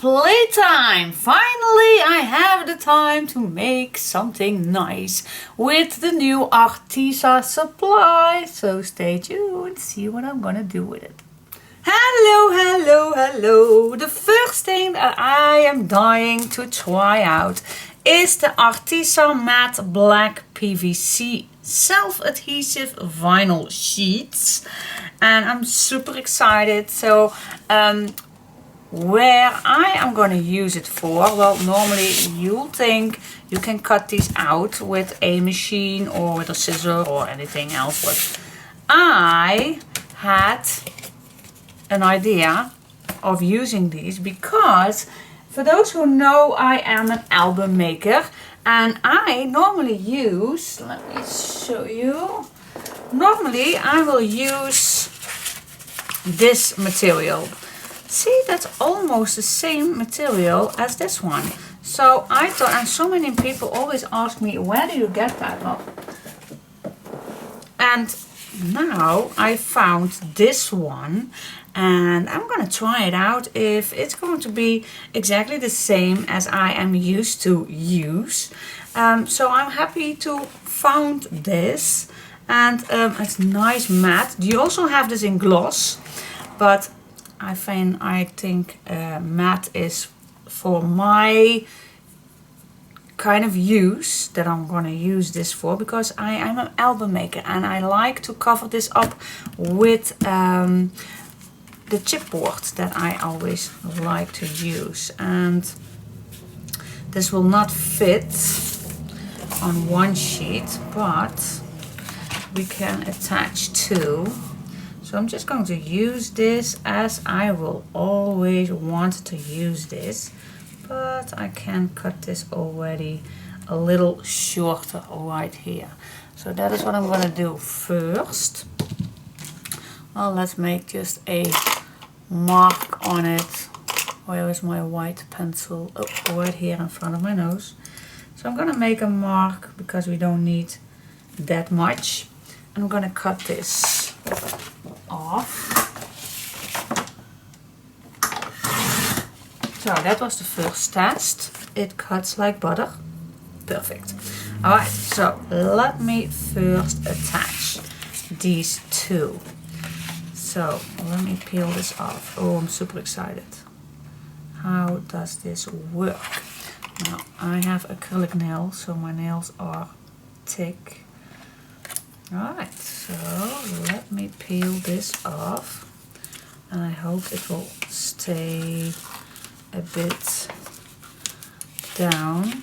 playtime! Finally I have the time to make something nice with the new Arteza supply. So stay tuned, see what I'm gonna do with it. Hello. The first thing that I am dying to try out is the Arteza Matte Black PVC self-adhesive vinyl sheets. And I'm super excited. So where I am going to use it for, well, normally you'll think you can cut these out with a machine or with a scissor or anything else, but I had an idea of using these because, for those who know, I am an album maker and I normally use, let me show you, normally I will use this material. See, that's almost the same material as this one. So I thought, and so many people always ask me, where do you get that? Well, and now I found this one and I'm going to try it out if it's going to be exactly the same as I am used to use. So I'm happy to found this, and it's nice matte. You also have this in gloss, but I think matte is for my kind of use that I'm going to use this for, because I am an album maker and I like to cover this up with the chipboard that I always like to use. And this will not fit on one sheet, but we can attach two. So I'm just going to use this as I will always want to use this, but I can cut this already a little shorter right here. So that is what I'm going to do first. Well, let's make just a mark on it. Where is my white pencil? Oh, right here in front of my nose. So I'm going to make a mark because we don't need that much. I'm going to cut this off. So that was the first test. It cuts like butter. Perfect. Alright, so let me first attach these two. So let me peel this off. Oh, I'm super excited. How does this work? Now I have acrylic nails, so my nails are thick. Alright, so let me peel this off, and I hope it will stay a bit down.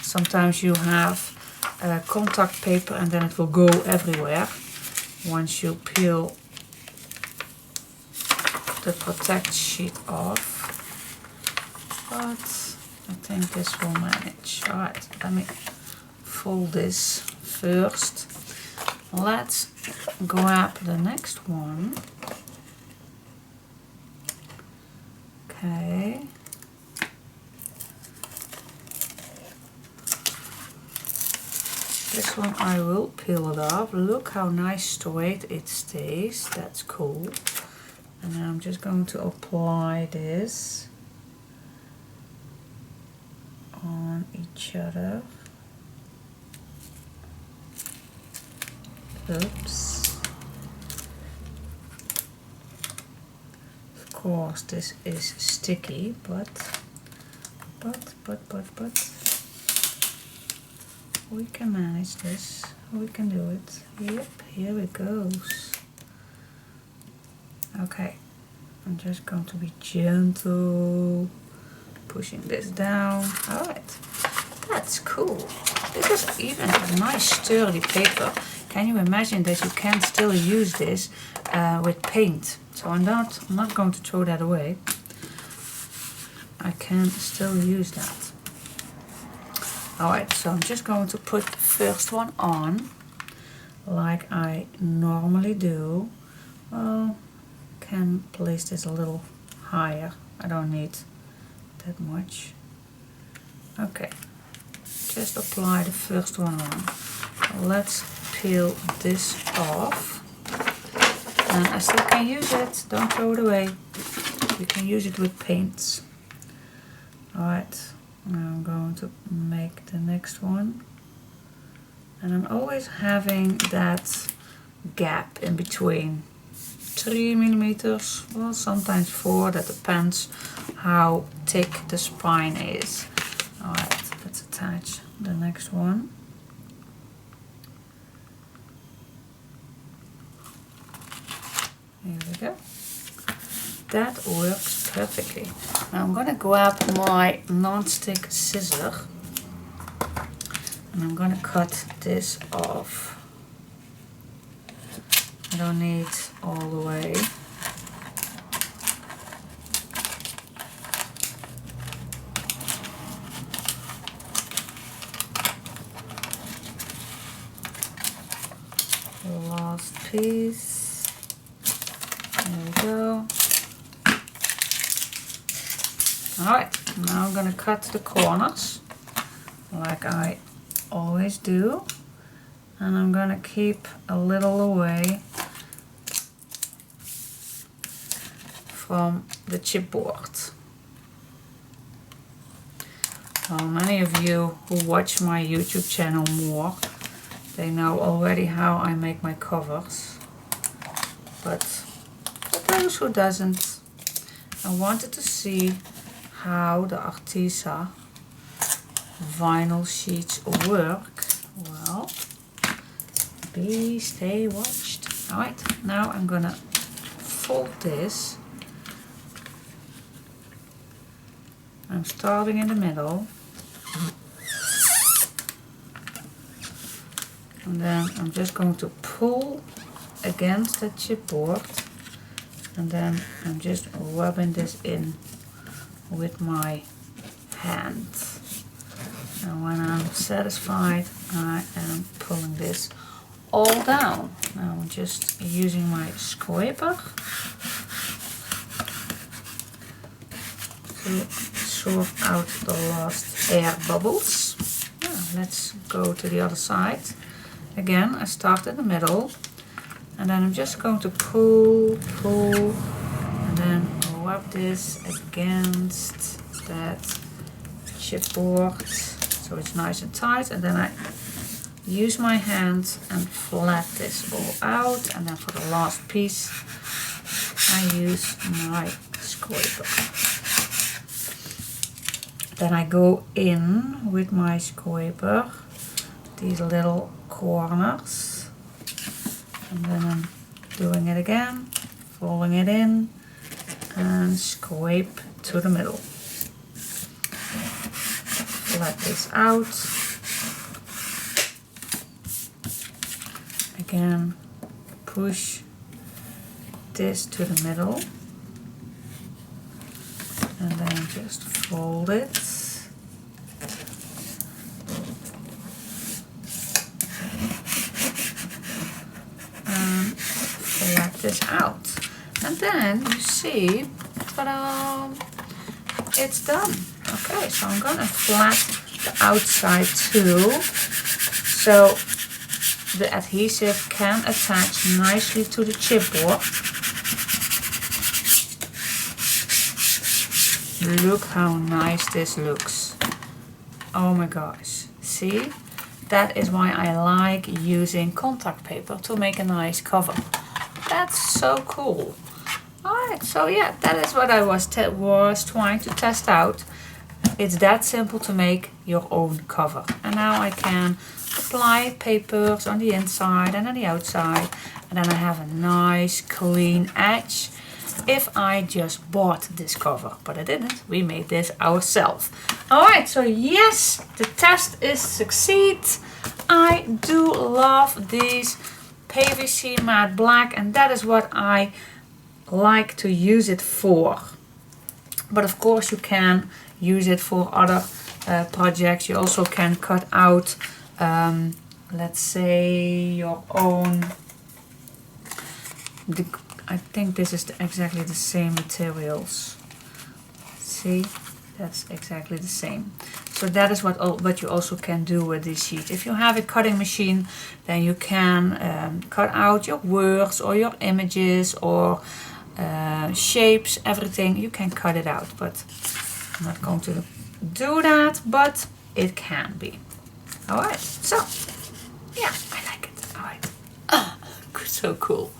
Sometimes you have contact paper and then it will go everywhere once you peel the protect sheet off, but I think this will manage. Alright, let me fold this first. Let's grab the next one. Okay. This one I will peel it off. Look how nice straight it stays. That's cool. And now I'm just going to apply this on each other. Oops. Of course this is sticky, but we can manage this. We can do it. Yep, here it goes. Okay, I'm just going to be gentle, pushing this down. Alright, that's cool. This is even a nice sturdy paper. Can you imagine that you can still use this with paint? So I'm not going to throw that away. I can still use that. Alright, so I'm just going to put the first one on, like I normally do. Well, can place this a little higher. I don't need that much. Okay, just apply the first one on. Let's peel this off. And I still can use it, don't throw it away. You can use it with paints. Alright, now I'm going to make the next one. And I'm always having that gap in between. 3 millimeters, well sometimes 4, that depends how thick the spine is. Alright, let's attach the next one. Here we go. That works perfectly. Now I'm gonna grab my non-stick scissor and I'm gonna cut this off. I don't need all the way. The last piece. There we go. Alright, now I'm gonna cut the corners like I always do, and I'm gonna keep a little away from the chipboard. Well, many of you who watch my YouTube channel more, they know already how I make my covers, but for those who doesn't, I wanted to see how the Arteza vinyl sheets work. Well, stay watched. Alright, now I'm gonna fold this. I'm starting in the middle. And then I'm just going to pull against the chipboard. And then I'm just rubbing this in with my hand. And when I'm satisfied, I am pulling this all down. Now I'm just using my scraper to sort out the last air bubbles. Now let's go to the other side. Again, I start in the middle, and then I'm just going to pull, and then rub this against that chipboard so it's nice and tight, and then I use my hand and flat this all out, and then for the last piece I use my scraper. Then I go in with my scraper these little corners, and then I'm doing it again, folding it in and scrape to the middle. Flat this out. Again, push this to the middle and then just fold it. And flat this out. And then you see, ta-da, it's done. Okay, so I'm gonna flat the outside too, so the adhesive can attach nicely to the chipboard. Look how nice this looks. Oh my gosh, see? That is why I like using contact paper to make a nice cover. That's so cool. Alright, so yeah, that is what I was trying to test out. It's that simple to make your own cover. And now I can apply papers on the inside and on the outside, and then I have a nice clean edge if I just bought this cover, but I didn't. We made this ourselves. Alright, so yes, the test is succeed. I do love these PVC matte black, and that is what I like to use it for. But of course you can use it for other projects. You also can cut out let's say your own, I think this is exactly the same materials. See, that's exactly the same. So that is what you also can do with this sheet. If you have a cutting machine, then you can cut out your words or your images or shapes, everything. You can cut it out, but I'm not going to do that, but it can be. Alright, so yeah, I like it. Alright. So cool.